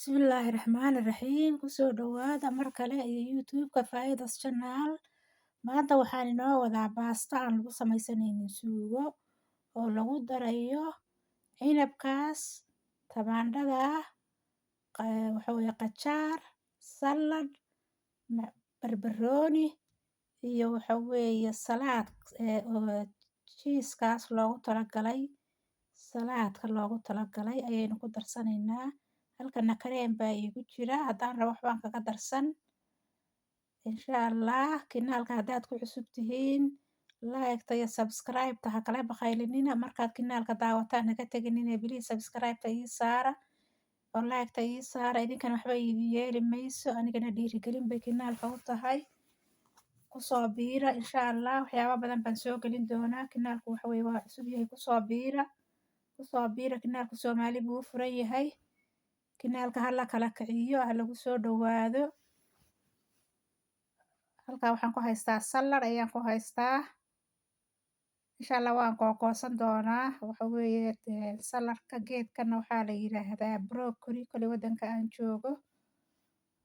Bismillaahi Raxmaani Raxiim. Kusoo dhawaada mar kale iyo YouTube-ka Faidas Channel. Maanta waxaan inoo wadaa baasta aan lagu sameysanaynin suugo oo lagu darayo cinabkaas, tamaandhada, waxa weeye qajaar, salad, barbarooni iyo waxa weeye salaad oo cheese-kaas loogu talagalay salaadka loogu talagalay ayaynu ku darsanaynaa. Halkana kareem baa iigu jira haddaan rabo waxbaan kaga darsan insha Allah. Kanaalka haddaad ku cusub tihiin like-ta iyo subscribe-ta ha kala bakaylinina markaad kanaalka daawataan naga teginina please subscribe-ta ii saara oo like-ta ii saara idinkana waxba idin yeeli mayso anigana dhiirigelin bay kanaalka u tahay. Kusoo biira insha Allah waxyaabo badan baan soo gelin doonaa. Kanaalku waxa weeye waa cusub yahay kusoo biira kanaalku Soomaali buu u furan yahay. Kanaalka hala kala kiciyo ha lagu soo dhawaado. Halkaa waxaan ku haystaa salad ayaan ku haystaa insha Allah waan googoosan doonaa waxa weeye saladka geedkana waxaa la yiraahdaa broccoli kali wadanka aan joogo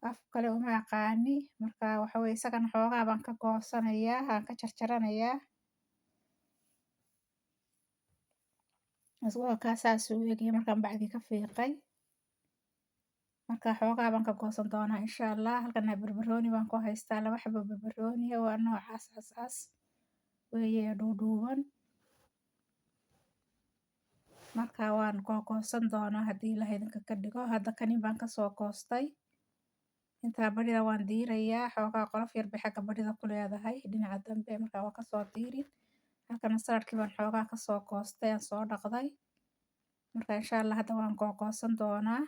af kale uma aqaani marka waxa weeye isagana xoogaa baan ka goosanayaa aan ka jarjaranayaa asagoo kaasaas u eegaya markaan bacdi ka fiiqay marka xoogaa baan ka goosan doonaa insha Allah. Halkana barbarooni baan ku haystaa laba xabo barbarooni waa noocaas cas weeye dhuudhuuban marka waan googoosan doonaa haddii Ilaahay idinka ka dhigo. Hadda kanin baan kasoo goostay intaa barida waan diirayaa xoogaa qolof yar bay xagga barida ku leedahay dhinaca dambe marka waa kasoo diirin. Halkana saladkii baan xoogaa kasoo goostay aan soo dhaqday marka insha Allah hadda waan googoosan doonaa.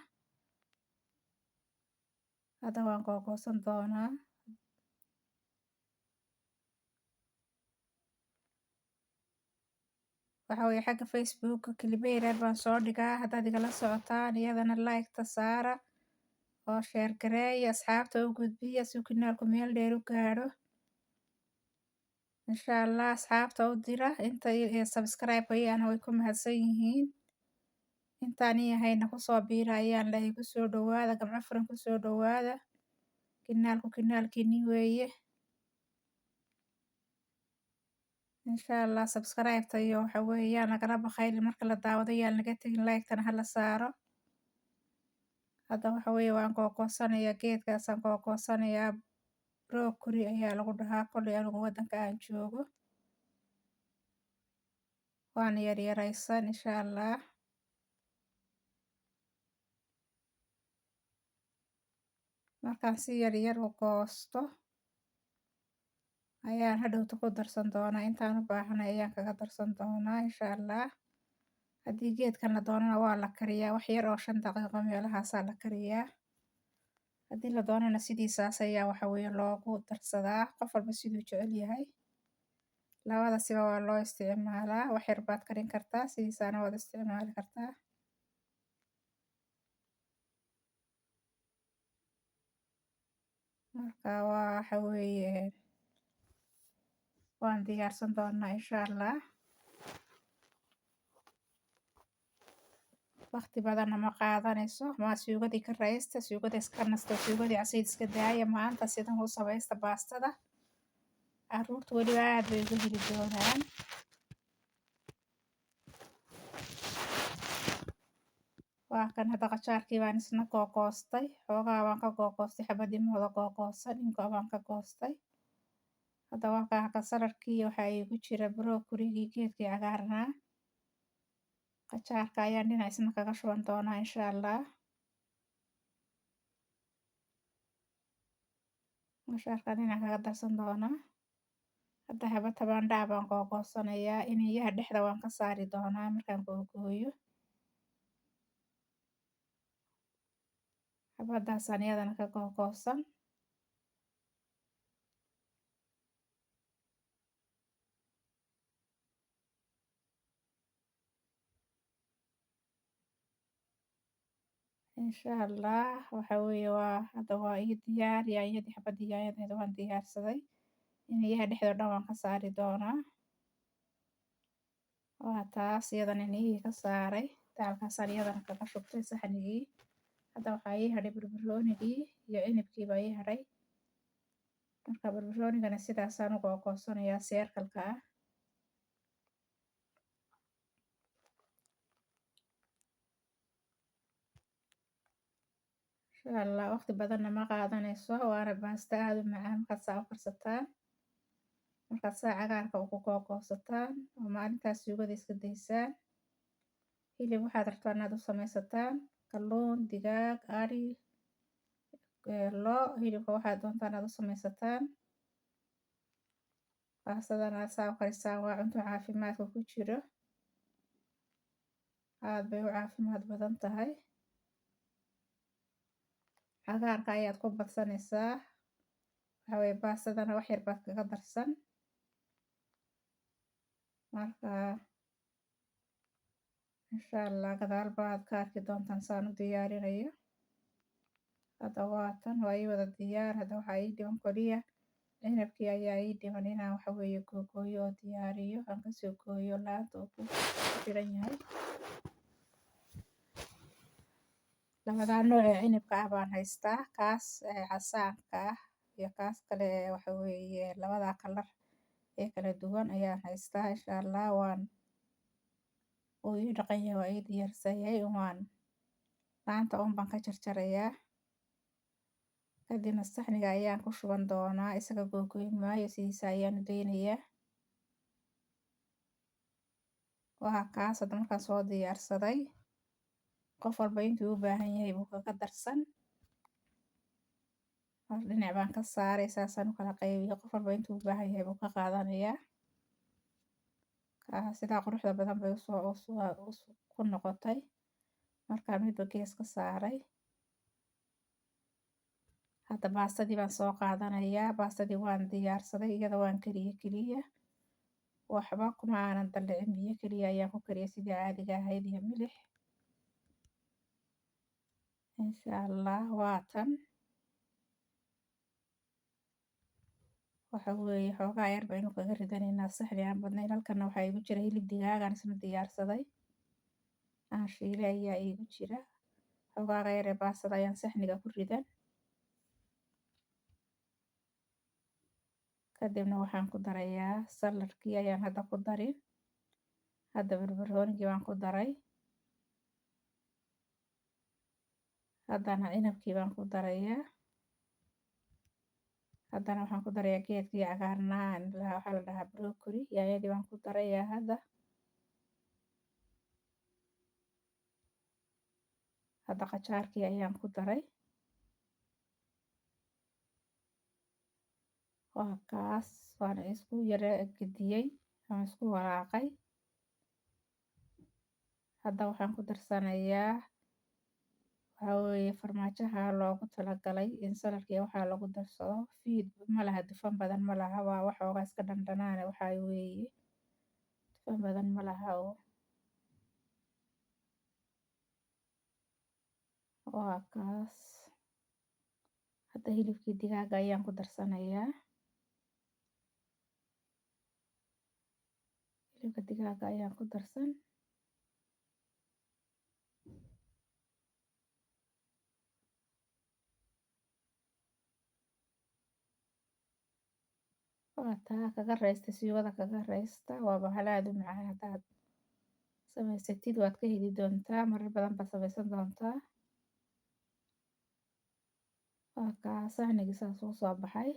Waxa weeye xagga Facebook kiliba yaryar baan soo dhigaa haddaad igala socotaan iyadana like-ta saara oo share gareeya asxaabta u gudbiya si kanaalku meel dheer u gaadho insha Allah. Asxaabta u dira inta subscribe ayaan way ku mahadsan yihiin intaan yahayna kusoo biira ayaan leeyahay kusoo dhawaada gabdho furan kusoo dhawaada kanaalku kanaalkiini weeye insha Allah. Subscribe-ta iyo waxa weeye yaan nagala bakaylin marka la daawado yaan naga tegin like-tana hala saaro. Hadda waxa weeye waan googoosanayaa geedkaasaan googoosanayaa broccoli ayaa lagu dhahaa koley anigu wadanka aan joogo waan yaryaraysan insha Allah. Markaan si yaryar u goosto ayaan hadhowta ku darsan doonaa intaan u baahanay ayaan kaga darsan doonaa insha Allah. Haddii geedkan la doonana waa la kariyaa wax yar oo 5 daqiiqo meelahaasaa la kariyaa haddii la doonana sidiisaas ayaa waxa weeye loogu darsadaa qof walba siduu jecel yahay. Labada siba waa loo isticmaalaa wax yar baad karin kartaa sidiisaana waad isticmaali kartaa. Marka waxa weeye waan diyaarsan doonaa insha Allah. Waqti badan ma qaadanayso ma suugadii ka raaysta suugada iska nasto suugadii asiid iska daaya maanta sidan u samaysta baastada carruurtu weliba aad bay uga heli doonaan. Waa kan hadda qajaarkii baan isna googoostay xoogaa baan ka googoostay xabadii mooda googoosan inka baan ka goostay. Hadda waa ka saladkii waxaa iigu jira broccoli-gii geedkii cagaarnaa qajaarka ayaan dhinac isna kaga shuban doonaa insha Allah. Qajaarka dhinac kaga darsan doonaa. Hadda xabad tamaandho baan googoosanayaa iniyaha dhexda waan ka saari doonaa markaan googooyo. Xabadaasaan iyadana ka googoosan insha Allah. Waxa weeye waa hadda waa ii diyaar yaanyadii xabadii yaanyadeeda waan diyaarsaday iniyaha dhexda dhan waan ka saari doonaa. Waa taas iyadana iniyihii ka saaray taalkaasaan iyadana kaga shubtay saxanigii. hadda waxaa ii hadhay barbaroonigii iyo cinibkii baa ii hadhay. Marka barbaroonigana sidaasaan u googoosanayaa seerkalka ah. Insha Allah waqti badanna ma qaadanayso, waana baasta aad u macaan markaad saa u karsataan. Markaad saa cagaarka ugu googoosataan oo maalintaas suugada iska daysaan. Hilib waxaad rabtaan inaad u samaysataan kalluun, digaag, ari, lo, hilibka waxaad doontaan inaad u samaysataan. Baastadan aad saa u karisaan waa cunto caafimaadka ku jiro. Aad bay u caafimaad badan tahay. Cagaarka ayaad ku badsanaysaa. Waxaa weeye baastadana wax yar baad kaga darsan. Marka insha Allah gadaal baad ka arki doontaan saan u diyaarinayo. Hadda waatan waa ii wada diyaar. Hadda waxaa ii dhiman kaliya cinabkii ayaa ii dhiman inaan waxa weeye googooyo oo diyaariyo. Aan ka soo gooyo laanta uu ku xiran yahay. Labadaa nooc ee cinibka ah baan haystaa. Kaas casaanka ah iyo kaas kale waxa weeye labada kalar ee kala duwan ayaan haystaa. Insha Allah waan uu ii dhaqan yahay waa ii diyaarsan yahay. Laanta baan ka jarjarayaa. Kadibna saxniga ayaan ku shuban doonaa. Isaga googooyn maayo sidiisa ayaan u daynayaa. Waa kaas hadda markaan soo diyaarsaday. Qof walba intuu u baahan yahay buu kaga darsan. Hal dhinac baan ka saaray saasaan u kala qaybiyay. Qof walba intuu u baahan yahay buu ka qaadanayaa. Sidaa quruxda badan bay ku noqotay. Markaan midba gees ka saaray. Hadda baastadii baan soo qaadanayaa. Baastadii waan diyaarsaday. Iyada waan kariyay keliya. Waxba kuma aanan dallicin biyo keliya ayaan ku kariyay sidii caadiga ahayd iyo milix. Insha Allah waatan. Waxa weeye xoogaa yar baynu kaga ridanaynaa saxni aan badnayn. Halkana waxaa igu jira hilib digaagaan isna diyaarsaday. Aan shiilay ayaa igu jira. Xoogaa yar ee baastada ayaan saxniga ku ridan. Kadibna waxaan ku darayaa saladkii ayaan hadda ku darin. Hadda barbaroonigii baan ku daray. Haddana cinabkii baan ku darayaa. Haddana waxaan ku darayaa geedkii cagaarnaa waxaa la dhahaa broccoli. Yaanyadii baan ku darayaa hadda. Hadda qajaarkii ayaan ku daray. Waa kaas waan isku yara gediyay ama isku walaaqay. Hadda waxaan ku darsanayaa waxa weeye farmaajaha loogu talagalay in saladkii waxaa lagu darsado. Feed ma laha dufan badan ma laha. Waa wax ooga iska dhandhanaan waxaa weeye. Dufan badan ma laha oo. Waa kaas. Hadda hilibkii digaaga ayaan ku darsanayaa. Hilibka digaaga ayaan ku darsan. Waa taa kaga raysta suugada kaga raysta. Waa bahal aad u macaan hadaad samaysatid waad ka heli doontaa. Marar badan baad samaysan doontaa. Waa kaas saxnigii saas u soo baxay.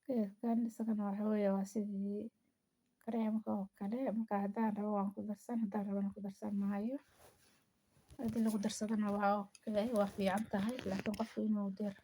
Geedkan isagana waxa weeye waa sidii kareemka oo kale. Marka haddaan rabo waan ku darsan. Haddaan rabana ku darsan maayo. Haddii lagu darsadana waa okay. Waa fiican tahay. Laakiin qofku inuu dir.